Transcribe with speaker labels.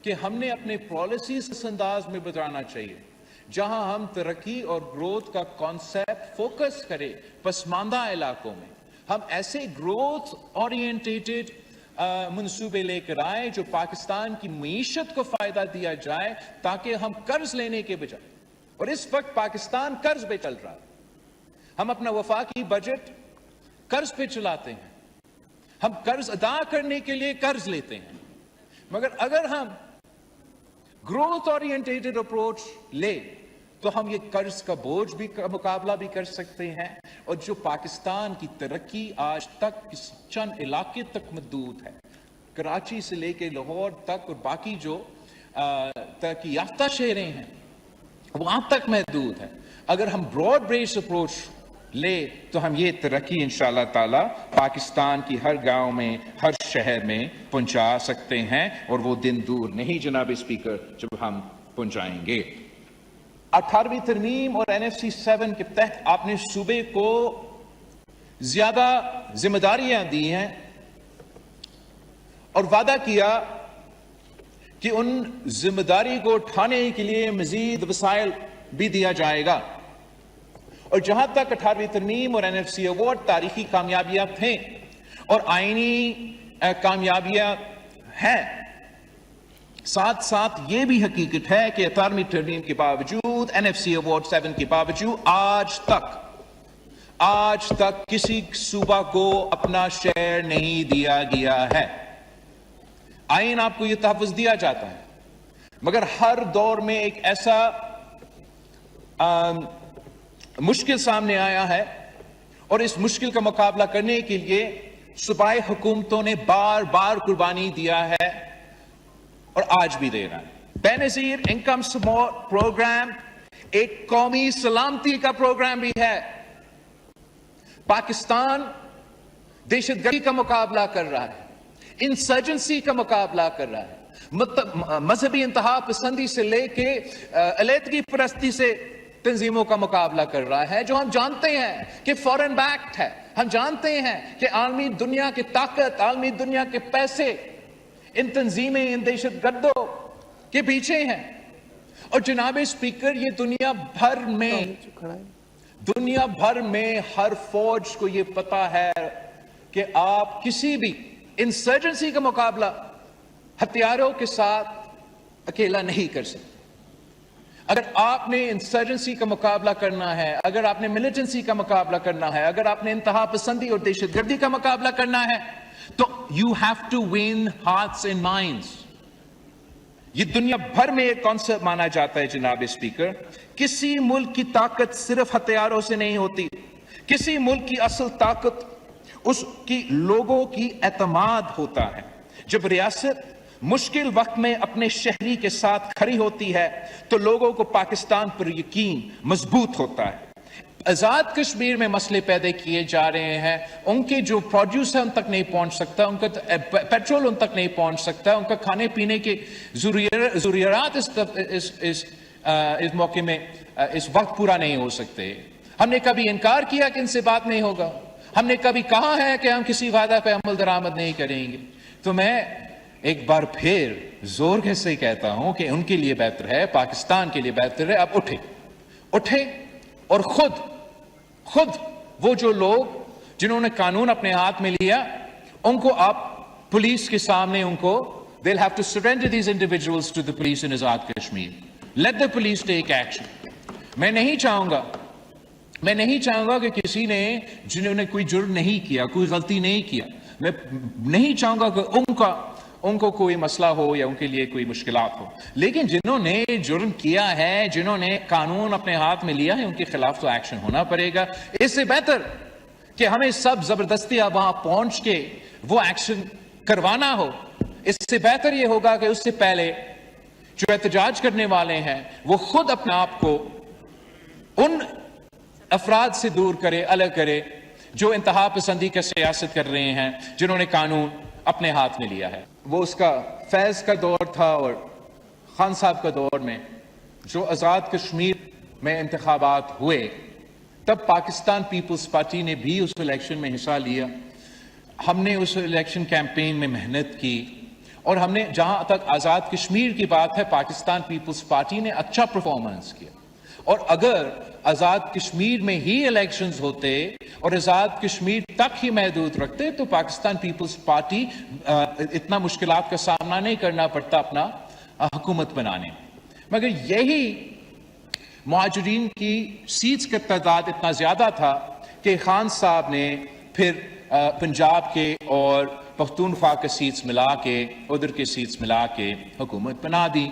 Speaker 1: کہ ہم نے اپنے پالیسیز اس انداز میں بتانا چاہیے جہاں ہم ترقی اور گروتھ کا کانسیپٹ فوکس کرے پسماندہ علاقوں میں. ہم ایسے گروتھ اورینٹیڈ منصوبے لے کر آئے جو پاکستان کی معیشت کو فائدہ دیا جائے تاکہ ہم قرض لینے کے بجائے، اور اس وقت پاکستان قرض پہ چل رہا ہے، ہم اپنا وفاقی بجٹ قرض پہ چلاتے ہیں، ہم قرض ادا کرنے کے لیے قرض لیتے ہیں. مگر اگر ہم گروتھ اورینٹیڈ اپروچ لے تو ہم یہ قرض کا بوجھ بھی مقابلہ بھی کر سکتے ہیں، اور جو پاکستان کی ترقی آج تک چند علاقے تک محدود ہے، کراچی سے لے کے لاہور تک اور باقی جو ترقی یافتہ شہریں ہیں وہاں تک محدود ہے. اگر ہم براڈ بیس اپروچ لے تو ہم یہ ترقی انشاءاللہ تعالی پاکستان کی ہر گاؤں میں، ہر شہر میں پہنچا سکتے ہیں، اور وہ دن دور نہیں جناب اسپیکر جب ہم پہنچائیں گے. 18ویں ترمیم اور NFC 7 کے تحت آپ نے صوبے کو زیادہ ذمہ داریاں دی ہیں اور وعدہ کیا کہ ان ذمہ داری کو اٹھانے کے لیے مزید وسائل بھی دیا جائے گا. اور جہاں تک 18ویں ترمیم اور NFC ایوارڈ تاریخی کامیابیاں تھیں اور آئینی کامیابیاں ہیں، ساتھ ساتھ یہ بھی حقیقت ہے کہ 18ویں ترمیم کے باوجود، NFC ایوارڈ 7 کے باوجود آج تک کسی صوبہ کو اپنا شیئر نہیں دیا گیا ہے. آئین آپ کو یہ تحفظ دیا جاتا ہے، مگر ہر دور میں ایک ایسا مشکل سامنے آیا ہے، اور اس مشکل کا مقابلہ کرنے کے لیے صوبائی حکومتوں نے بار بار قربانی دیا ہے اور آج بھی دے رہا ہے. بے نظیر انکم سپورٹ پروگرام ایک قومی سلامتی کا پروگرام بھی ہے. پاکستان دہشت گردی کا مقابلہ کر رہا ہے، انسرجنسی کا مقابلہ کر رہا ہے، مذہبی انتہا پسندی سے لے کے علیحدگی پرستی سے تنظیموں کا مقابلہ کر رہا ہے، جو ہم جانتے ہیں کہ فورن بیکڈ ہے. ہم جانتے ہیں کہ عالمی دنیا کی طاقت، عالمی دنیا کے پیسے ان تنظیمیں، ان دہشت گردوں کے پیچھے ہیں. اور جناب اسپیکر، یہ دنیا بھر میں ہر فوج کو یہ پتا ہے کہ آپ کسی بھی انسرجنسی کا مقابلہ ہتھیاروں کے ساتھ اکیلا نہیں کر سکتے. اگر آپ نے انسرجنسی کا مقابلہ کرنا ہے، اگر آپ نے ملیٹنسی کا مقابلہ کرنا ہے، اگر آپ نے انتہا پسندی اور دہشت گردی کا مقابلہ کرنا ہے، تو you have to win hearts and minds. یہ دنیا بھر میں ایک کانسیپٹ مانا جاتا ہے جناب اسپیکر. کسی ملک کی طاقت صرف ہتھیاروں سے نہیں ہوتی. کسی ملک کی اصل طاقت اس کی لوگوں کی اعتماد ہوتا ہے. جب ریاست مشکل وقت میں اپنے شہری کے ساتھ کھڑی ہوتی ہے تو لوگوں کو پاکستان پر یقین مضبوط ہوتا ہے. آزاد کشمیر میں مسئلے پیدا کیے جا رہے ہیں، ان کے جو پروڈیوس ہے ان تک نہیں پہنچ سکتا، ان کا پیٹرول ان تک نہیں پہنچ سکتا، ان کا کھانے پینے کے ضروریات اس موقع میں اس وقت پورا نہیں ہو سکتے. ہم نے کبھی انکار کیا کہ ان سے بات نہیں ہوگا؟ ہم نے کبھی کہا ہے کہ ہم کسی وعدہ پہ عمل درآمد نہیں کریں گے؟ تو میں ایک بار پھر زور سے کہتا ہوں کہ ان کے لیے بہتر ہے، پاکستان کے لیے بہتر ہے، اب اٹھے اور خود وہ جو لوگ جنہوں نے قانون اپنے ہاتھ میں لیا، ان کو آپ پولیس کے سامنے ان کو they'll have to surrender these individuals to the police in Azad Kashmir. Let the police take action. میں نہیں چاہوں گا کہ کسی نے جنہوں نے کوئی جرم نہیں کیا، کوئی غلطی نہیں کیا، میں نہیں چاہوں گا کہ ان کو کوئی مسئلہ ہو یا ان کے لیے کوئی مشکلات ہو. لیکن جنہوں نے جرم کیا ہے، جنہوں نے قانون اپنے ہاتھ میں لیا ہے، ان کے خلاف تو ایکشن ہونا پڑے گا. اس سے بہتر کہ ہمیں سب زبردستی وہاں پہنچ کے وہ ایکشن کروانا ہو، اس سے بہتر یہ ہوگا کہ اس سے پہلے جو احتجاج کرنے والے ہیں وہ خود اپنے آپ کو ان افراد سے دور کرے، الگ کرے جو انتہا پسندی کا سیاست کر رہے ہیں، جنہوں نے قانون اپنے ہاتھ میں لیا ہے. وہ اس کا فیض کا دور تھا اور خان صاحب کا دور میں جو آزاد کشمیر میں انتخابات ہوئے، تب پاکستان پیپلز پارٹی نے بھی اس الیکشن میں حصہ لیا. ہم نے اس الیکشن کیمپین میں محنت کی اور ہم نے جہاں تک آزاد کشمیر کی بات ہے پاکستان پیپلز پارٹی نے اچھا پرفارمنس کیا، اور اگر آزاد کشمیر میں ہی الیکشنز ہوتے اور آزاد کشمیر تک ہی محدود رکھتے تو پاکستان پیپلز پارٹی اتنا مشکلات کا سامنا نہیں کرنا پڑتا اپنا حکومت بنانے، مگر یہی مہاجرین کی سیٹس کا تعداد اتنا زیادہ تھا کہ خان صاحب نے پھر پنجاب کے اور پختونخوا کے سیٹس ملا کے ادھر کے سیٹس ملا کے حکومت بنا دی۔